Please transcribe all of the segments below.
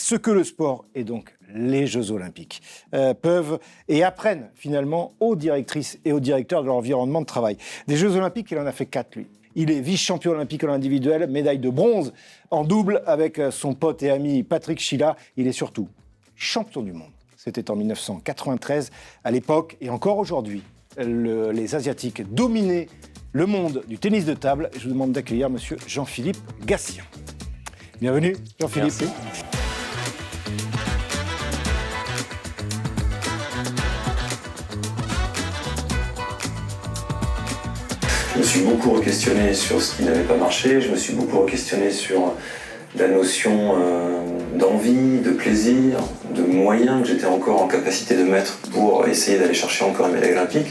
ce que le sport et donc les Jeux Olympiques peuvent et apprennent finalement aux directrices et aux directeurs de leur environnement de travail. Des Jeux Olympiques, il en a fait 4 lui. Il est vice-champion olympique en individuel, médaille de bronze en double avec son pote et ami Patrick Schilla. Il est surtout champion du monde. C'était en 1993. À l'époque et encore aujourd'hui, les Asiatiques dominaient le monde du tennis de table. Je vous demande d'accueillir monsieur Jean-Philippe Gatien. Bienvenue, Jean-Philippe. Merci. Je me suis beaucoup re-questionné sur ce qui n'avait pas marché, je me suis beaucoup re-questionné sur la notion d'envie, de plaisir, de moyens que j'étais encore en capacité de mettre pour essayer d'aller chercher encore une médaille olympique.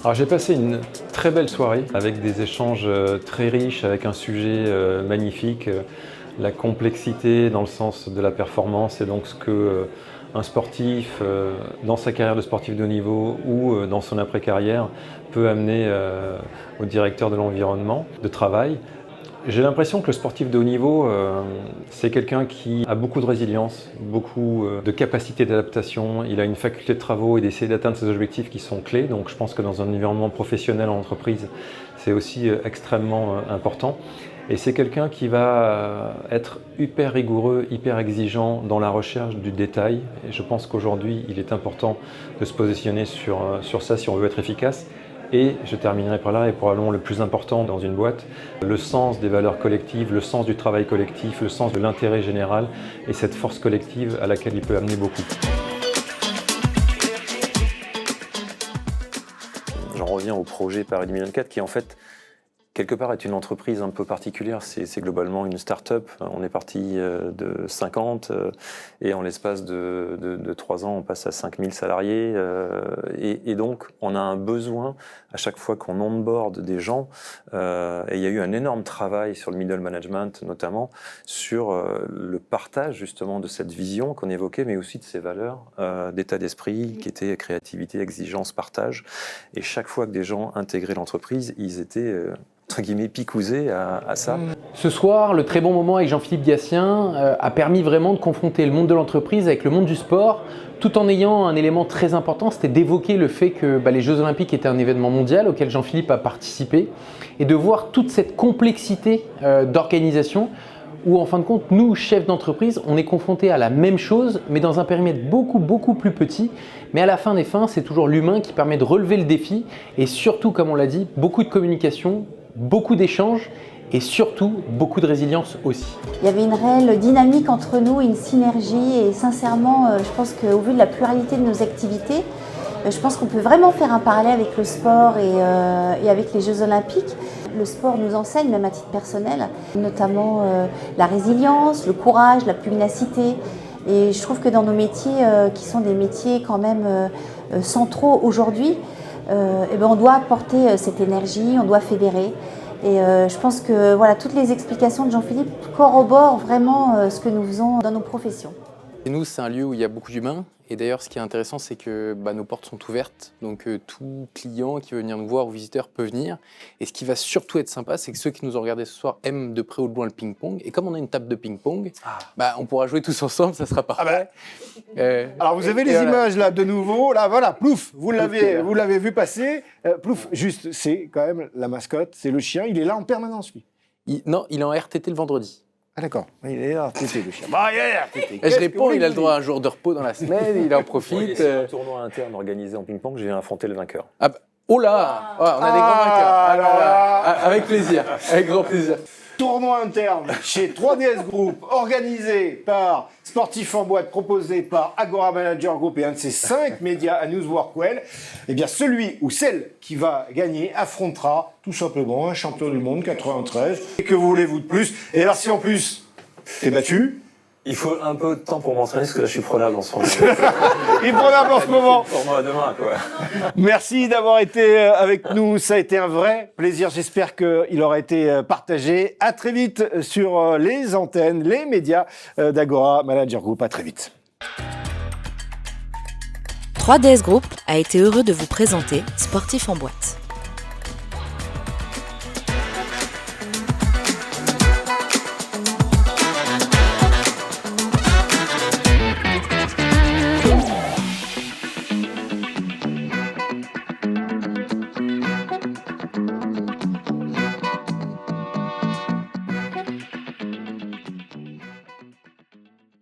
Alors j'ai passé une très belle soirée avec des échanges très riches, avec un sujet magnifique, la complexité dans le sens de la performance et donc ce que un sportif dans sa carrière de sportif de haut niveau ou dans son après-carrière peut amener au directeur de l'environnement de travail. J'ai l'impression que le sportif de haut niveau, c'est quelqu'un qui a beaucoup de résilience, beaucoup de capacité d'adaptation. Il a une faculté de travaux et d'essayer d'atteindre ses objectifs qui sont clés. Donc je pense que dans un environnement professionnel en entreprise, c'est aussi extrêmement important. Et c'est quelqu'un qui va être hyper rigoureux, hyper exigeant dans la recherche du détail. Et je pense qu'aujourd'hui, il est important de se positionner sur ça si on veut être efficace. Et je terminerai par là, et probablement le plus important dans une boîte, le sens des valeurs collectives, le sens du travail collectif, le sens de l'intérêt général et cette force collective à laquelle il peut amener beaucoup. J'en reviens au projet Paris 2024 qui en fait quelque part est une entreprise un peu particulière, c'est globalement une start-up. On est parti de 50 et en l'espace de 3 ans, on passe à 5000 salariés. Et donc, on a un besoin, à chaque fois qu'on onboard des gens, et il y a eu un énorme travail sur le middle management, notamment, sur le partage justement de cette vision qu'on évoquait, mais aussi de ces valeurs d'état d'esprit, qui étaient créativité, exigence, partage. Et chaque fois que des gens intégraient l'entreprise, ils étaient entre guillemets picousés à ça. Ce soir, le très bon moment avec Jean-Philippe Gatien a permis vraiment de confronter le monde de l'entreprise avec le monde du sport, tout en ayant un élément très important, c'était d'évoquer le fait que les Jeux Olympiques étaient un événement mondial auquel Jean-Philippe a participé et de voir toute cette complexité d'organisation où en fin de compte, nous, chefs d'entreprise, on est confrontés à la même chose, mais dans un périmètre beaucoup plus petit. Mais à la fin des fins, c'est toujours l'humain qui permet de relever le défi et surtout, comme on l'a dit, beaucoup de communication, beaucoup d'échanges et surtout beaucoup de résilience aussi. Il y avait une réelle dynamique entre nous, une synergie et sincèrement, je pense qu'au vu de la pluralité de nos activités, je pense qu'on peut vraiment faire un parallèle avec le sport et avec les Jeux Olympiques. Le sport nous enseigne, même à titre personnel, notamment la résilience, le courage, la pugnacité. Et je trouve que dans nos métiers, qui sont des métiers quand même centraux aujourd'hui, on doit apporter cette énergie, on doit fédérer. Et je pense que voilà, toutes les explications de Jean-Philippe corroborent vraiment ce que nous faisons dans nos professions. Et nous, c'est un lieu où il y a beaucoup d'humains. Et d'ailleurs, ce qui est intéressant, c'est que nos portes sont ouvertes. Donc, tout client qui veut venir nous voir ou visiteur peut venir. Et ce qui va surtout être sympa, c'est que ceux qui nous ont regardés ce soir aiment de près ou de loin le ping-pong. Et comme on a une table de ping-pong, on pourra jouer tous ensemble, ça sera parfait. Alors, vous avez les images là de nouveau. Là, voilà, Plouf, vous l'avez vu passer. Plouf, juste, c'est quand même la mascotte, c'est le chien. Il est là en permanence, lui. Non, il est en RTT le vendredi. Ah d'accord, il est là, RTT, le chien. Il est RTT. Je réponds, il a le droit à un jour de repos dans la semaine, il en profite. C'est un tournoi interne organisé en ping-pong, je viens affronter le vainqueur. Oh là, on a des grands vainqueurs. Avec plaisir, avec grand plaisir. Tournoi interne chez 3DS Group, organisé par Sportif en boîte, proposé par Agora Manager Group et un de ses 5 médias à News Workwell. Eh bien, celui ou celle qui va gagner affrontera tout simplement un champion du monde 93. Et que voulez-vous de plus? Et alors, si en plus, t'es battu, il faut un peu de temps pour m'entraîner parce que là je suis prenable en ce moment. Il est prenable en ce moment. Pour moi demain quoi. Merci d'avoir été avec nous, ça a été un vrai plaisir. J'espère qu'il aura été partagé. À très vite sur les antennes, les médias d'Agora Manager Group. À très vite. 3DS Group a été heureux de vous présenter Sportif en boîte.